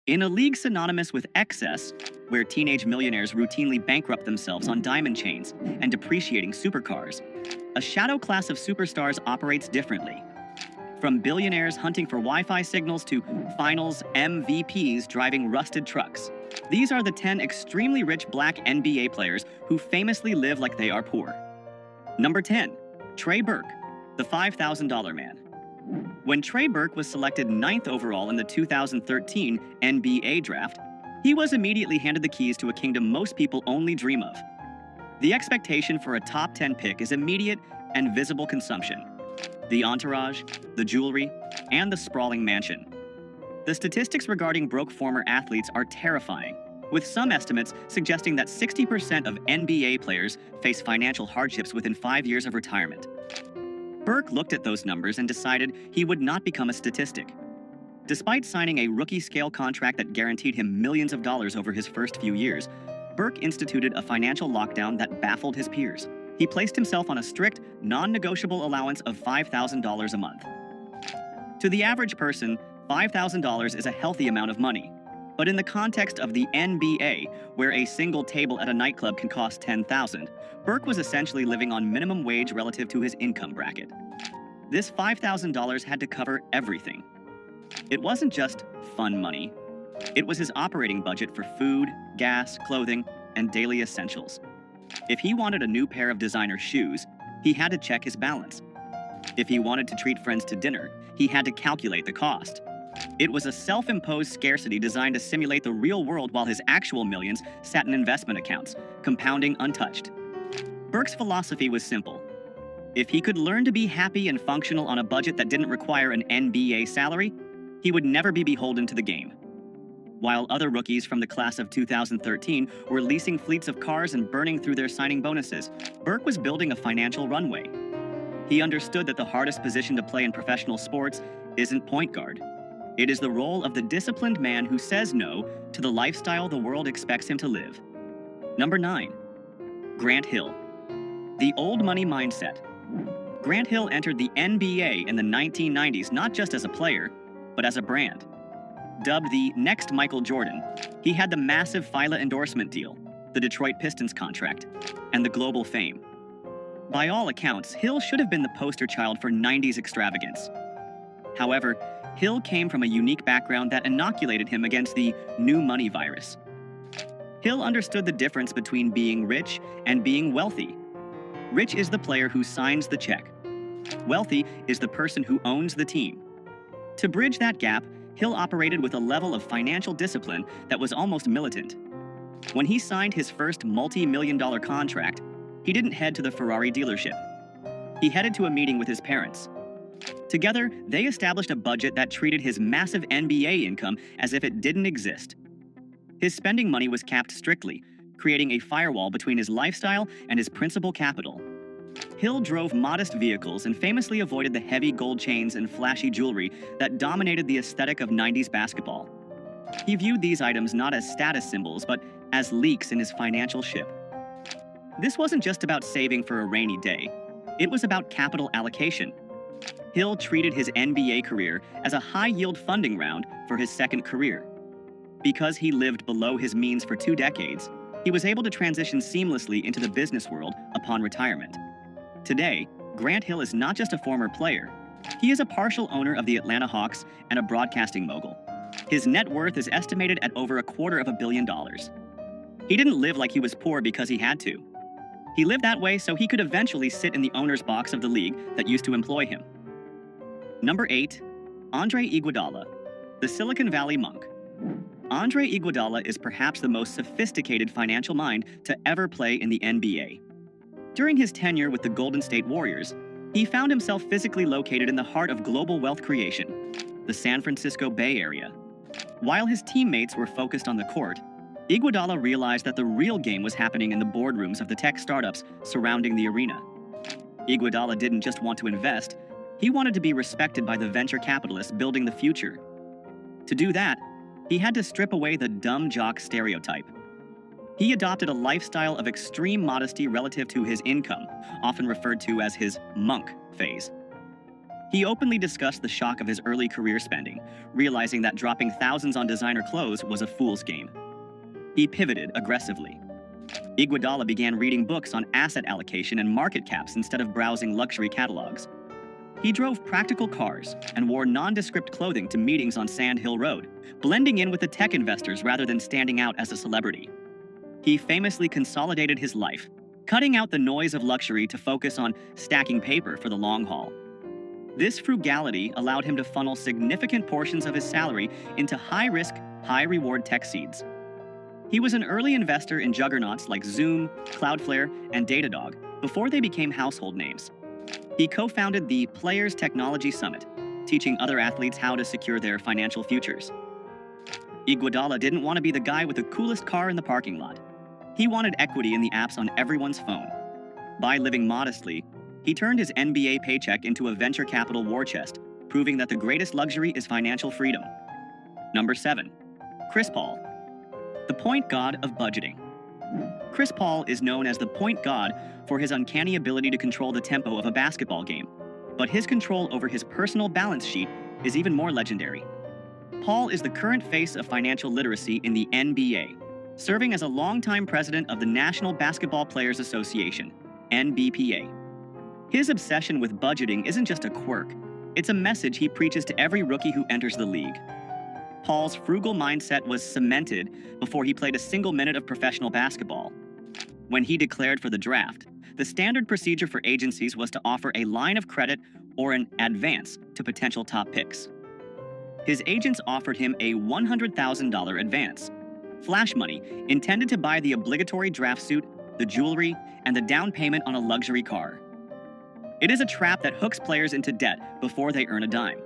In a league synonymous with excess, where teenage millionaires routinely bankrupt themselves on diamond chains and depreciating supercars, a shadow class of superstars operates differently. From billionaires hunting for Wi-Fi signals to finals MVPs driving rusted trucks, these are the 10 extremely rich black NBA players who famously live like they are poor. Number 10. Trey Burke, the $5,000 man. When Trey Burke was selected 9th overall in the 2013 NBA draft, he was immediately handed the keys to a kingdom most people only dream of. The expectation for a top 10 pick is immediate and visible consumption. The entourage, the jewelry, and the sprawling mansion. The statistics regarding broke former athletes are terrifying, with some estimates suggesting that 60% of NBA players face financial hardships within 5 years of retirement. Burke looked at those numbers and decided he would not become a statistic. Despite signing a rookie-scale contract that guaranteed him millions of dollars over his first few years, Burke instituted a financial lockdown that baffled his peers. He placed himself on a strict, non-negotiable allowance of $5,000 a month. To the average person, $5,000 is a healthy amount of money. But in the context of the NBA, where a single table at a nightclub can cost $10,000, Burke was essentially living on minimum wage relative to his income bracket. This $5,000 had to cover everything. It wasn't just fun money. It was his operating budget for food, gas, clothing, and daily essentials. If he wanted a new pair of designer shoes, he had to check his balance. If he wanted to treat friends to dinner, he had to calculate the cost. It was a self-imposed scarcity designed to simulate the real world while his actual millions sat in investment accounts, compounding untouched. Burke's philosophy was simple. If he could learn to be happy and functional on a budget that didn't require an NBA salary, he would never be beholden to the game. While other rookies from the class of 2013 were leasing fleets of cars and burning through their signing bonuses, Burke was building a financial runway. He understood that the hardest position to play in professional sports isn't point guard. It is the role of the disciplined man who says no to the lifestyle the world expects him to live. Number 9. Grant Hill. The old money mindset. Grant Hill entered the NBA in the 1990s not just as a player, but as a brand. Dubbed the next Michael Jordan, he had the massive Fila endorsement deal, the Detroit Pistons contract, and the global fame. By all accounts, Hill should have been the poster child for 90s extravagance. However, Hill came from a unique background that inoculated him against the new money virus. Hill understood the difference between being rich and being wealthy. Rich is the player who signs the check. Wealthy is the person who owns the team. To bridge that gap, Hill operated with a level of financial discipline that was almost militant. When he signed his first multi-million-dollar contract, he didn't head to the Ferrari dealership. He headed to a meeting with his parents. Together, they established a budget that treated his massive NBA income as if it didn't exist. His spending money was capped strictly, creating a firewall between his lifestyle and his principal capital. Hill drove modest vehicles and famously avoided the heavy gold chains and flashy jewelry that dominated the aesthetic of 90s basketball. He viewed these items not as status symbols, but as leaks in his financial ship. This wasn't just about saving for a rainy day. It was about capital allocation. Hill treated his NBA career as a high-yield funding round for his second career. Because he lived below his means for 2 decades, he was able to transition seamlessly into the business world upon retirement. Today, Grant Hill is not just a former player. He is a partial owner of the Atlanta Hawks and a broadcasting mogul. His net worth is estimated at over $250 million. He didn't live like he was poor because he had to. He lived that way so he could eventually sit in the owner's box of the league that used to employ him. Number 8. Andre Iguodala, the Silicon Valley monk. Andre Iguodala is perhaps the most sophisticated financial mind to ever play in the NBA. During his tenure with the Golden State Warriors, he found himself physically located in the heart of global wealth creation, the San Francisco Bay Area. While his teammates were focused on the court, Iguodala realized that the real game was happening in the boardrooms of the tech startups surrounding the arena. Iguodala didn't just want to invest, he wanted to be respected by the venture capitalists building the future. To do that, he had to strip away the dumb jock stereotype. He adopted a lifestyle of extreme modesty relative to his income, often referred to as his monk phase. He openly discussed the shock of his early career spending, realizing that dropping thousands on designer clothes was a fool's game. He pivoted aggressively. Iguodala began reading books on asset allocation and market caps instead of browsing luxury catalogs. He drove practical cars and wore nondescript clothing to meetings on Sand Hill Road, blending in with the tech investors rather than standing out as a celebrity. He famously consolidated his life, cutting out the noise of luxury to focus on stacking paper for the long haul. This frugality allowed him to funnel significant portions of his salary into high-risk, high-reward tech seeds. He was an early investor in juggernauts like Zoom, Cloudflare, and Datadog before they became household names. He co-founded the Players Technology Summit, teaching other athletes how to secure their financial futures. Iguodala didn't want to be the guy with the coolest car in the parking lot. He wanted equity in the apps on everyone's phone. By living modestly, he turned his NBA paycheck into a venture capital war chest, proving that the greatest luxury is financial freedom. Number 7. Chris Paul, the point god of budgeting. Chris Paul is known as the point god for his uncanny ability to control the tempo of a basketball game, but his control over his personal balance sheet is even more legendary. Paul is the current face of financial literacy in the NBA, serving as a longtime president of the National Basketball Players Association, NBPA. His obsession with budgeting isn't just a quirk, it's a message he preaches to every rookie who enters the league. Paul's frugal mindset was cemented before he played a single minute of professional basketball. When he declared for the draft, the standard procedure for agencies was to offer a line of credit or an advance to potential top picks. His agents offered him a $100,000 advance, flash money intended to buy the obligatory draft suit, the jewelry, and the down payment on a luxury car. It is a trap that hooks players into debt before they earn a dime.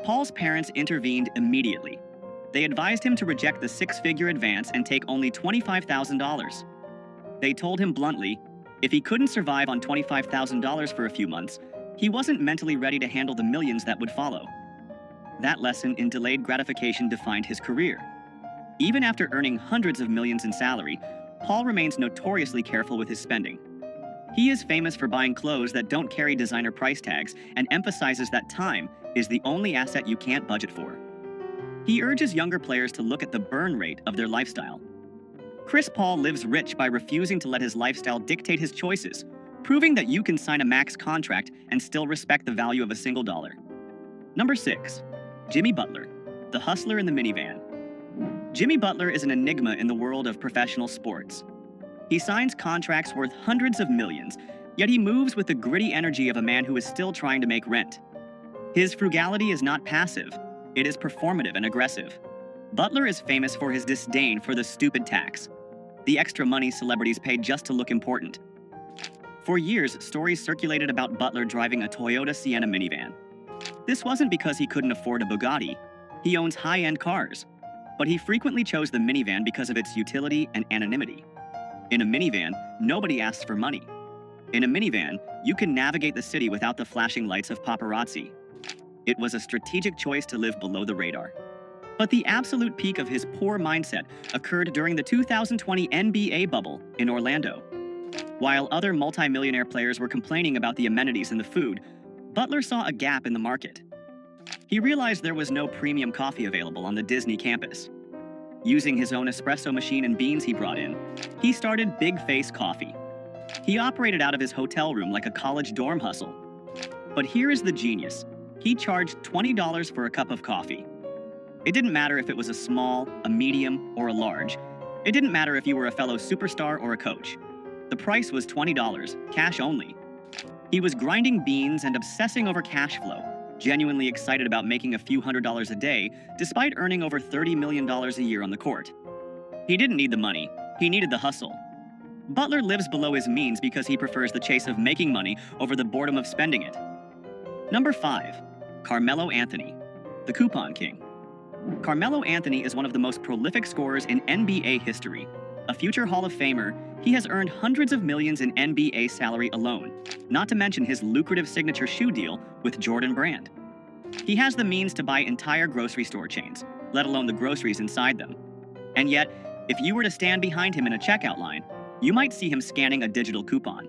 Paul's parents intervened immediately. They advised him to reject the six-figure advance and take only $25,000. They told him bluntly, if he couldn't survive on $25,000 for a few months, he wasn't mentally ready to handle the millions that would follow. That lesson in delayed gratification defined his career. Even after earning hundreds of millions in salary, Paul remains notoriously careful with his spending. He is famous for buying clothes that don't carry designer price tags and emphasizes that time is the only asset you can't budget for. He urges younger players to look at the burn rate of their lifestyle. Chris Paul lives rich by refusing to let his lifestyle dictate his choices, proving that you can sign a max contract and still respect the value of a single dollar. Number 6. Jimmy Butler, the hustler in the minivan. Jimmy Butler is an enigma in the world of professional sports. He signs contracts worth hundreds of millions, yet he moves with the gritty energy of a man who is still trying to make rent. His frugality is not passive, it is performative and aggressive. Butler is famous for his disdain for the stupid tax, the extra money celebrities pay just to look important. For years, stories circulated about Butler driving a Toyota Sienna minivan. This wasn't because he couldn't afford a Bugatti. He owns high-end cars. But he frequently chose the minivan because of its utility and anonymity. In a minivan, nobody asks for money. In a minivan, you can navigate the city without the flashing lights of paparazzi. It was a strategic choice to live below the radar. But the absolute peak of his poor mindset occurred during the 2020 NBA bubble in Orlando. While other multimillionaire players were complaining about the amenities and the food, Butler saw a gap in the market. He realized there was no premium coffee available on the Disney campus. Using his own espresso machine and beans he brought in, he started Big Face Coffee. He operated out of his hotel room like a college dorm hustle. But here is the genius. He charged $20 for a cup of coffee. It didn't matter if it was a small, a medium, or a large. It didn't matter if you were a fellow superstar or a coach. The price was $20, cash only. He was grinding beans and obsessing over cash flow, genuinely excited about making a few $100s a day, despite earning over $30 million a year on the court. He didn't need the money, he needed the hustle. Butler lives below his means because he prefers the chase of making money over the boredom of spending it. Number 5. Carmelo Anthony, the coupon king. Carmelo Anthony is one of the most prolific scorers in NBA history. A future Hall of Famer, he has earned hundreds of millions in NBA salary alone, not to mention his lucrative signature shoe deal with Jordan Brand. He has the means to buy entire grocery store chains, let alone the groceries inside them. And yet, if you were to stand behind him in a checkout line, you might see him scanning a digital coupon.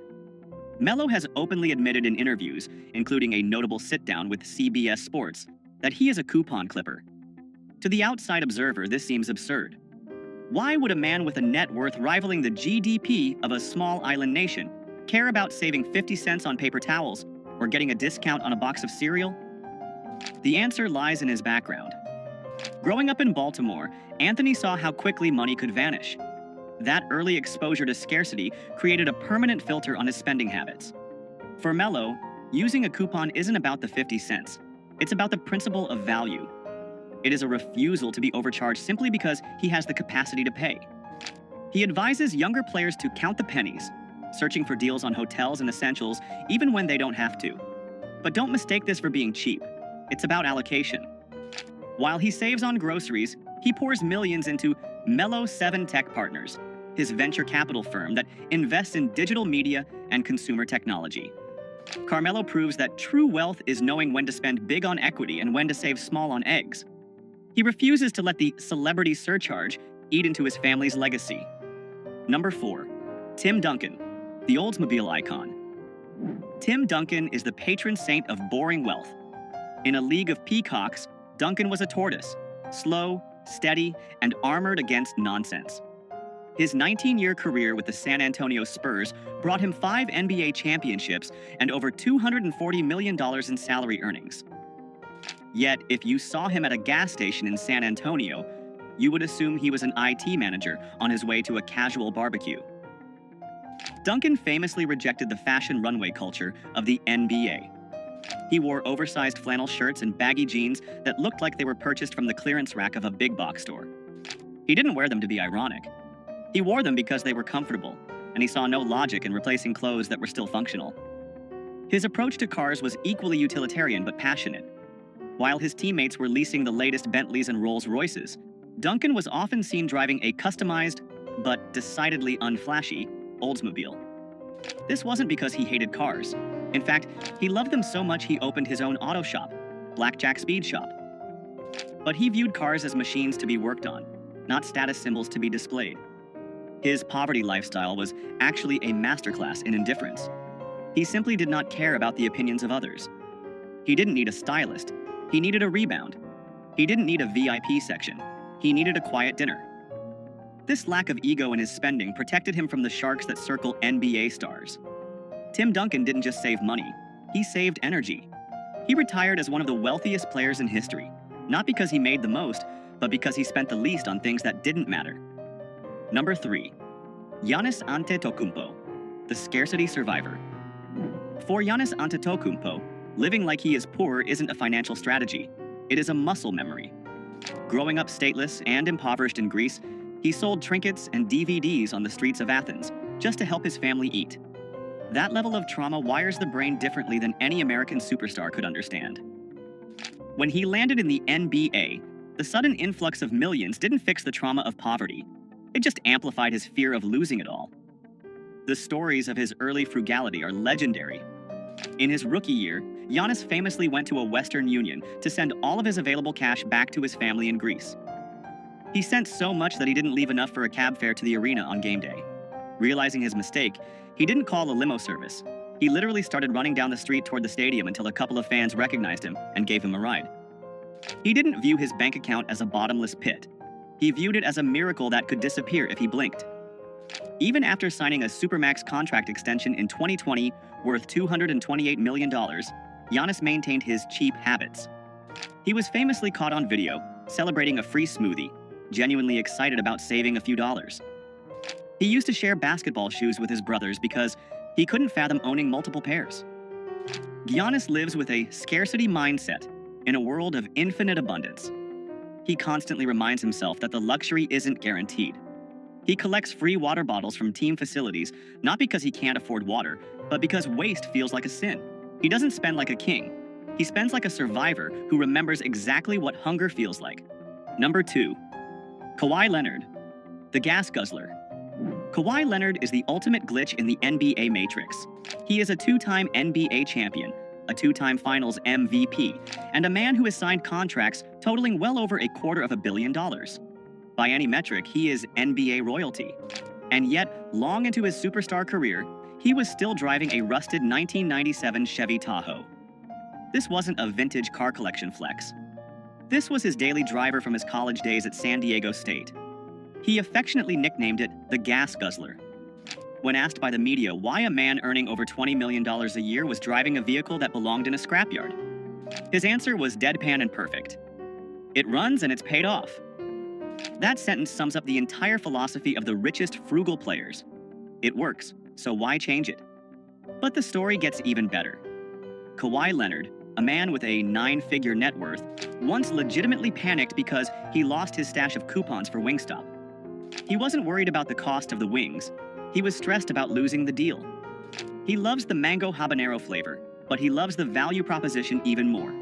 Melo has openly admitted in interviews, including a notable sit-down with CBS Sports, that he is a coupon clipper. To the outside observer, this seems absurd. Why would a man with a net worth rivaling the GDP of a small island nation care about saving 50 cents on paper towels or getting a discount on a box of cereal? The answer lies in his background. Growing up in Baltimore, Anthony saw how quickly money could vanish. That early exposure to scarcity created a permanent filter on his spending habits. For Melo, using a coupon isn't about the 50 cents. It's about the principle of value. It is a refusal to be overcharged simply because he has the capacity to pay. He advises younger players to count the pennies, searching for deals on hotels and essentials even when they don't have to. But don't mistake this for being cheap. It's about allocation. While he saves on groceries, he pours millions into Melo 7 Tech Partners, his venture capital firm that invests in digital media and consumer technology. Carmelo proves that true wealth is knowing when to spend big on equity and when to save small on eggs. He refuses to let the celebrity surcharge eat into his family's legacy. Number 4. Tim Duncan, the Oldsmobile icon. Tim Duncan is the patron saint of boring wealth. In a league of peacocks, Duncan was a tortoise, slow, steady, and armored against nonsense. His 19-year career with the San Antonio Spurs brought him 5 NBA championships and over $240 million in salary earnings. Yet, if you saw him at a gas station in San Antonio, you would assume he was an IT manager on his way to a casual barbecue. Duncan famously rejected the fashion runway culture of the NBA. He wore oversized flannel shirts and baggy jeans that looked like they were purchased from the clearance rack of a big box store. He didn't wear them to be ironic. He wore them because they were comfortable, and he saw no logic in replacing clothes that were still functional. His approach to cars was equally utilitarian but passionate. While his teammates were leasing the latest Bentleys and Rolls-Royces, Duncan was often seen driving a customized, but decidedly unflashy, Oldsmobile. This wasn't because he hated cars. In fact, he loved them so much he opened his own auto shop, Blackjack Speed Shop. But he viewed cars as machines to be worked on, not status symbols to be displayed. His poverty lifestyle was actually a masterclass in indifference. He simply did not care about the opinions of others. He didn't need a stylist. He needed a rebound. He didn't need a VIP section. He needed a quiet dinner. This lack of ego in his spending protected him from the sharks that circle NBA stars. Tim Duncan didn't just save money, he saved energy. He retired as one of the wealthiest players in history, not because he made the most, but because he spent the least on things that didn't matter. Number 3. Giannis Antetokounmpo, the scarcity survivor. For Giannis Antetokounmpo, living like he is poor isn't a financial strategy. It is a muscle memory. Growing up stateless and impoverished in Greece, he sold trinkets and DVDs on the streets of Athens just to help his family eat. That level of trauma wires the brain differently than any American superstar could understand. When he landed in the NBA, the sudden influx of millions didn't fix the trauma of poverty. It just amplified his fear of losing it all. The stories of his early frugality are legendary. In his rookie year, Giannis famously went to a Western Union to send all of his available cash back to his family in Greece. He sent so much that he didn't leave enough for a cab fare to the arena on game day. Realizing his mistake, he didn't call a limo service. He literally started running down the street toward the stadium until a couple of fans recognized him and gave him a ride. He didn't view his bank account as a bottomless pit. He viewed it as a miracle that could disappear if he blinked. Even after signing a Supermax contract extension in 2020 worth $228 million, Giannis maintained his cheap habits. He was famously caught on video celebrating a free smoothie, genuinely excited about saving a few dollars. He used to share basketball shoes with his brothers because he couldn't fathom owning multiple pairs. Giannis lives with a scarcity mindset in a world of infinite abundance. He constantly reminds himself that the luxury isn't guaranteed. He collects free water bottles from team facilities, not because he can't afford water, but because waste feels like a sin. He doesn't spend like a king. He spends like a survivor who remembers exactly what hunger feels like. Number 2. Kawhi Leonard, the gas guzzler. Kawhi Leonard is the ultimate glitch in the NBA matrix. He is a 2-time NBA champion, a 2-time Finals MVP, and a man who has signed contracts totaling well over $250 million. By any metric, he is NBA royalty. And yet, long into his superstar career, he was still driving a rusted 1997 Chevy Tahoe. This wasn't a vintage car collection flex. This was his daily driver from his college days at San Diego State. He affectionately nicknamed it the Gas Guzzler. When asked by the media why a man earning over $20 million a year was driving a vehicle that belonged in a scrapyard, his answer was deadpan and perfect. It runs and it's paid off. That sentence sums up the entire philosophy of the richest frugal players. It works, so why change it? But the story gets even better. Kawhi Leonard, a man with a 9-figure net worth, once legitimately panicked because he lost his stash of coupons for Wingstop. He wasn't worried about the cost of the wings. He was stressed about losing the deal. He loves the mango habanero flavor, but he loves the value proposition even more.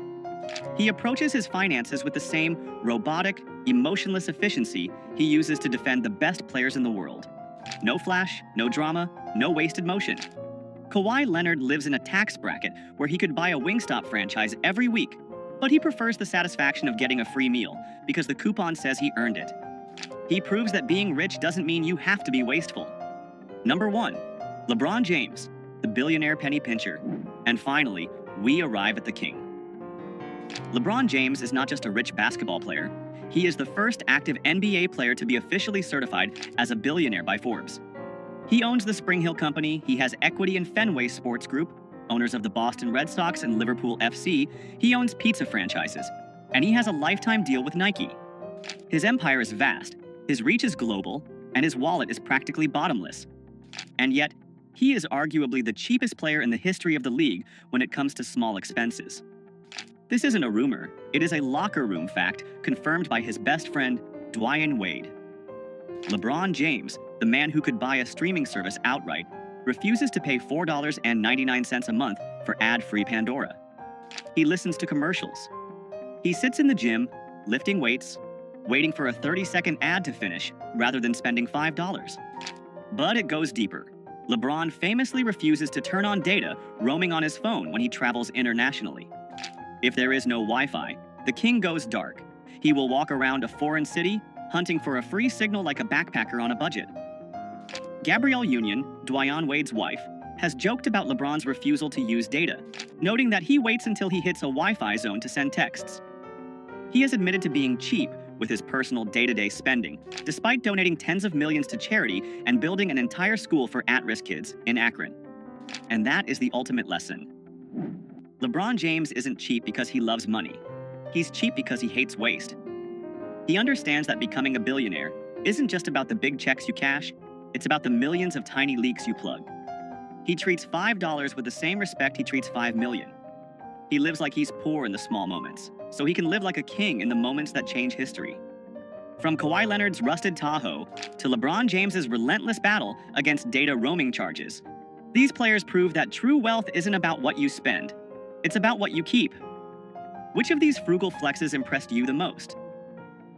He approaches his finances with the same robotic, emotionless efficiency he uses to defend the best players in the world. No flash, no drama, no wasted motion. Kawhi Leonard lives in a tax bracket where he could buy a Wingstop franchise every week, but he prefers the satisfaction of getting a free meal because the coupon says he earned it. He proves that being rich doesn't mean you have to be wasteful. Number 1, LeBron James, the billionaire penny pincher. And finally, we arrive at the king. LeBron James is not just a rich basketball player. He is the first active NBA player to be officially certified as a billionaire by Forbes. He owns the Spring Hill Company, he has equity in Fenway Sports Group, owners of the Boston Red Sox and Liverpool FC, he owns pizza franchises, and he has a lifetime deal with Nike. His empire is vast, his reach is global, and his wallet is practically bottomless. And yet, he is arguably the cheapest player in the history of the league when it comes to small expenses. This isn't a rumor, it is a locker room fact confirmed by his best friend, Dwyane Wade. LeBron James, the man who could buy a streaming service outright, refuses to pay $4.99 a month for ad-free Pandora. He listens to commercials. He sits in the gym, lifting weights, waiting for a 30-second ad to finish rather than spending $5. But it goes deeper. LeBron famously refuses to turn on data roaming on his phone when he travels internationally. If there is no Wi-Fi, the king goes dark. He will walk around a foreign city, hunting for a free signal like a backpacker on a budget. Gabrielle Union, Dwyane Wade's wife, has joked about LeBron's refusal to use data, noting that he waits until he hits a Wi-Fi zone to send texts. He has admitted to being cheap with his personal day-to-day spending, despite donating tens of millions to charity and building an entire school for at-risk kids in Akron. And that is the ultimate lesson. LeBron James isn't cheap because he loves money. He's cheap because he hates waste. He understands that becoming a billionaire isn't just about the big checks you cash, it's about the millions of tiny leaks you plug. He treats $5 with the same respect he treats $5 million. He lives like he's poor in the small moments, so he can live like a king in the moments that change history. From Kawhi Leonard's rusted Tahoe to LeBron James's relentless battle against data roaming charges, these players prove that true wealth isn't about what you spend, it's about what you keep. Which of these frugal flexes impressed you the most?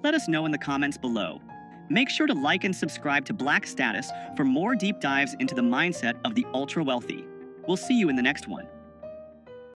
Let us know in the comments below. Make sure to like and subscribe to Black Status for more deep dives into the mindset of the ultra-wealthy. We'll see you in the next one.